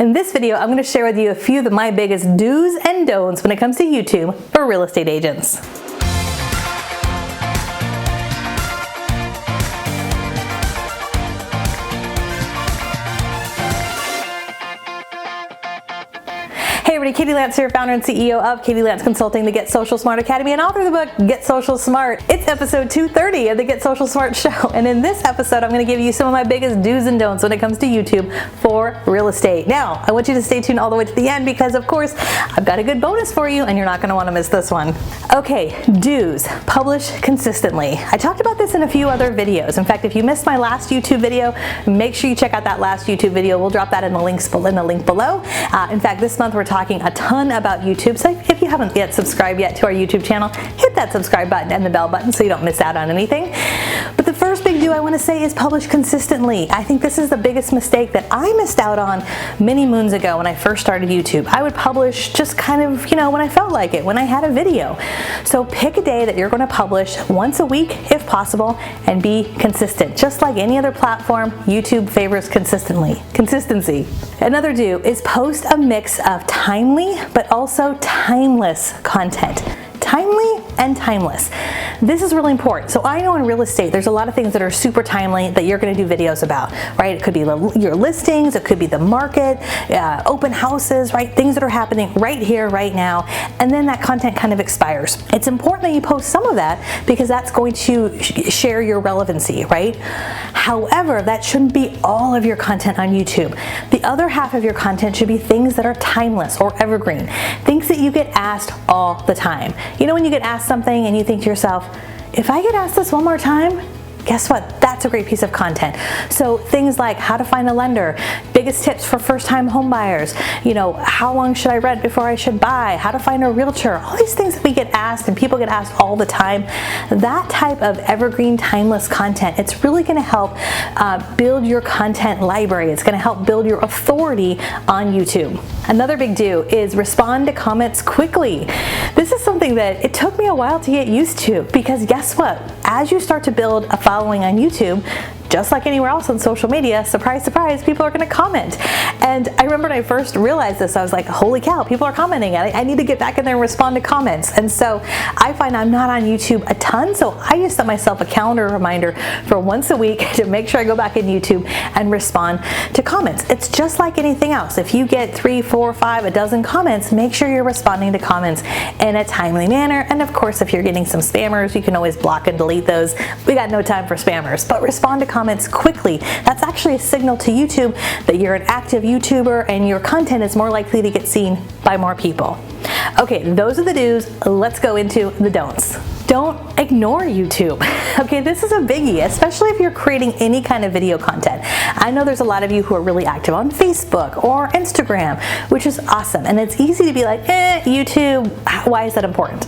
In this video, I'm going to share with you a few of my biggest do's and don'ts when it comes to YouTube for real estate agents. Hey everybody, Katie Lance here, founder and CEO of Katie Lance Consulting, the Get Social Smart Academy, and author of the book, Get Social Smart. It's episode 230 of the Get Social Smart show, and in this episode, I'm going to give you some of my biggest do's and don'ts when it comes to YouTube for real estate. Now, I want you to stay tuned all the way to the end because, of course, I've got a good bonus for you, and you're not going to want to miss this one. Okay, do's. Publish consistently. I talked about this in a few other videos. In fact, if you missed my last YouTube video, make sure you check out that last YouTube video. We'll drop that in the link below. In fact, this month we're talking a ton about YouTube, so if you haven't yet subscribed yet to our YouTube channel, hit that subscribe button and the bell button so you don't miss out on anything. But the first big do I want to say is publish consistently. I think this is the biggest mistake that I missed out on many moons ago when I first started YouTube. I would publish just kind of, when I felt like it, when I had a video. So pick a day that you're going to publish once a week if possible and be consistent. Just like any other platform, YouTube favors consistency. Another do is post a mix of timely but also timeless content. Timely and timeless. This is really important. So I know in real estate, there's a lot of things that are super timely that you're going to do videos about, right? It could be your listings, it could be the market, open houses, right? Things that are happening right here, right now, and then that content kind of expires. It's important that you post some of that because that's going to share your relevancy, right? However, that shouldn't be all of your content on YouTube. The other half of your content should be things that are timeless or evergreen, things that you get asked all the time. When you get asked something and you think to yourself, if I get asked this one more time, guess what? That's a great piece of content. So things like how to find a lender, biggest tips for first-time home buyers, how long should I rent before I should buy, how to find a realtor, all these things that we get asked and people get asked all the time. That type of evergreen, timeless content, it's really going to help build your content library. It's going to help build your authority on YouTube. Another big do is respond to comments quickly. This is something that it took me a while to get used to because guess what? As you start to build a following on YouTube, just like anywhere else on social media, surprise, surprise, people are going to comment. And I remember when I first realized this, I was like, holy cow, people are commenting. I need to get back in there and respond to comments. And so I find I'm not on YouTube a ton, so I just set myself a calendar reminder for once a week to make sure I go back in YouTube and respond to comments. It's just like anything else. If you get 3, 4, 5, a dozen comments, make sure you're responding to comments in a timely manner. And of course, if you're getting some spammers, you can always block and delete those. We got no time for spammers, but respond to comments quickly. That's actually a signal to YouTube that you're an active YouTuber and your content is more likely to get seen by more people. Okay, those are the do's. Let's go into the don'ts. Don't ignore YouTube. Okay, this is a biggie, especially if you're creating any kind of video content. I know there's a lot of you who are really active on Facebook or Instagram, which is awesome. And it's easy to be like, YouTube, why is that important?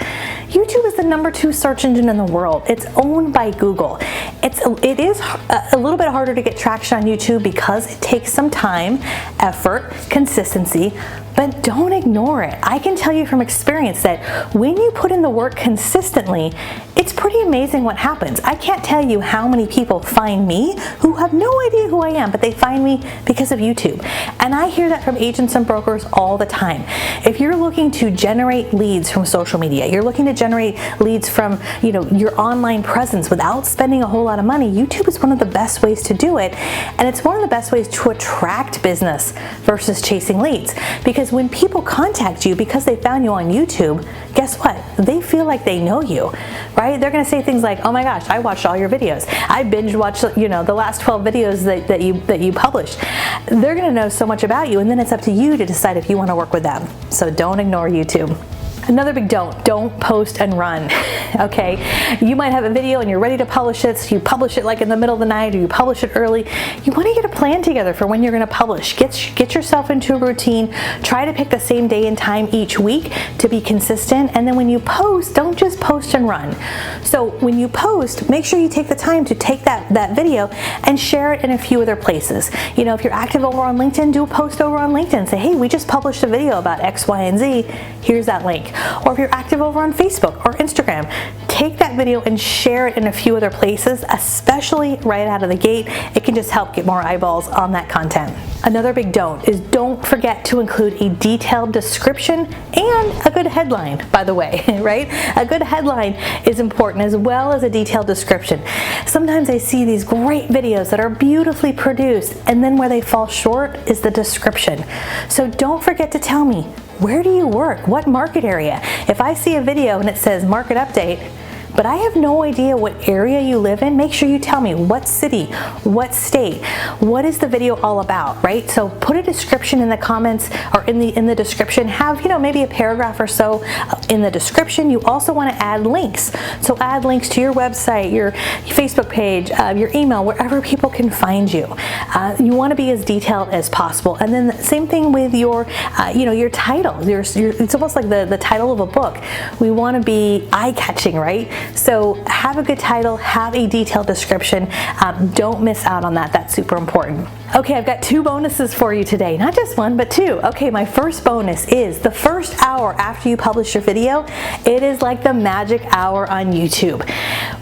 YouTube is the #2 search engine in the world. It's owned by Google. It is a little bit harder to get traction on YouTube because it takes some time, effort, consistency, but don't ignore it. I can tell you from experience that when you put in the work consistently, it's pretty amazing what happens. I can't tell you how many people find me who have no idea who I am, but they find me because of YouTube. And I hear that from agents and brokers all the time. If you're looking to generate leads from social media, you're looking to generate leads from your online presence without spending a whole lot of money, YouTube is one of the best ways to do it. And it's one of the best ways to attract business versus chasing leads. Because when people contact you because they found you on YouTube, guess what? They feel like they know you, right? They're going to say things like, oh my gosh, I watched all your videos. I binge watched, the last 12 videos that you published. They're going to know so much about you, and then it's up to you to decide if you want to work with them. So don't ignore YouTube. Another big don't post and run, okay? You might have a video and you're ready to publish it, so you publish it like in the middle of the night or you publish it early. You want to get a plan together for when you're going to publish. Get yourself into a routine. Try to pick the same day and time each week to be consistent, and then when you post, don't just post and run. So when you post, make sure you take the time to take that video and share it in a few other places. If you're active over on LinkedIn, do a post over on LinkedIn. Say, hey, we just published a video about X, Y, and Z. Here's that link. Or if you're active over on Facebook or Instagram, take that video and share it in a few other places, especially right out of the gate. It can just help get more eyeballs on that content. Another big don't is don't forget to include a detailed description and a good headline, by the way, right? A good headline is important as well as a detailed description. Sometimes I see these great videos that are beautifully produced, and then where they fall short is the description. So don't forget to tell me, where do you work? What market area? If I see a video and it says market update, but I have no idea what area you live in, make sure you tell me what city, what state, what is the video all about, right? So put a description in the comments or in the description. Have, maybe a paragraph or so in the description. You also want to add links. So add links to your website, your Facebook page, your email, wherever people can find you. You want to be as detailed as possible. And then the same thing with your, your title. It's almost like the title of a book. We want to be eye-catching, right? So have a good title, have a detailed description. Don't miss out on that. That's super important. Okay, I've got 2 bonuses for you today. Not just 1, but 2. Okay, my first bonus is the first hour after you publish your video. It is like the magic hour on YouTube.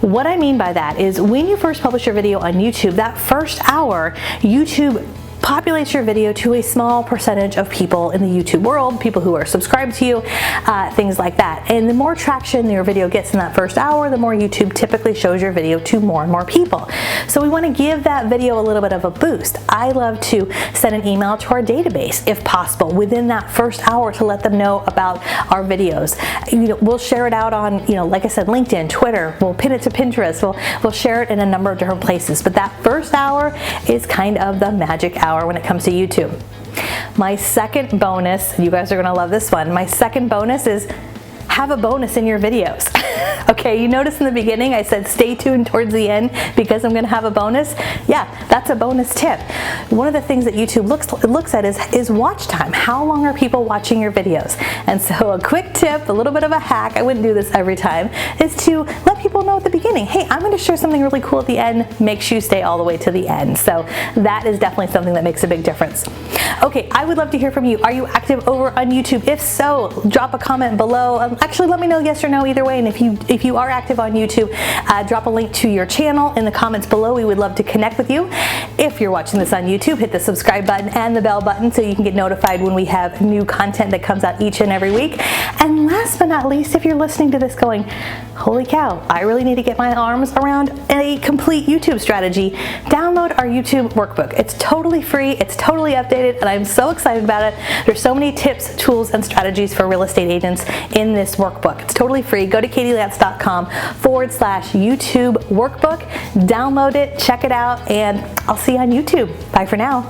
What I mean by that is when you first publish your video on YouTube, that first hour, YouTube populates your video to a small percentage of people in the YouTube world, people who are subscribed to you, things like that. And the more traction your video gets in that first hour, the more YouTube typically shows your video to more and more people. So we want to give that video a little bit of a boost. I love to send an email to our database, if possible, within that first hour to let them know about our videos. We'll share it out on, like I said, LinkedIn, Twitter. We'll pin it to Pinterest. We'll share it in a number of different places. But that first hour is kind of the magic hour when it comes to YouTube. My second bonus, you guys are going to love this one. My second bonus is have a bonus in your videos. Okay, you notice in the beginning I said stay tuned towards the end because I'm going to have a bonus. Yeah, that's a bonus tip. One of the things that YouTube looks at is watch time. How long are people watching your videos? And so a quick tip, a little bit of a hack, I wouldn't do this every time, is to let people know at the beginning, hey, I'm going to share something really cool at the end. Make sure you stay all the way to the end. So that is definitely something that makes a big difference. Okay, I would love to hear from you. Are you active over on YouTube? If so, drop a comment below. Actually, let me know yes or no either way. And if you are active on YouTube, drop a link to your channel in the comments below. We would love to connect with you. If you're watching this on YouTube, hit the subscribe button and the bell button so you can get notified when we have new content that comes out each and every week. And last but not least, if you're listening to this going, holy cow, I really need to get my arms around a complete YouTube strategy, download our YouTube workbook. It's totally free, it's totally updated, and I'm so excited about it. There's so many tips, tools, and strategies for real estate agents in this workbook. It's totally free. Go to katielance.com/YouTube workbook, download it, check it out, and I'll see you on YouTube. Bye for now.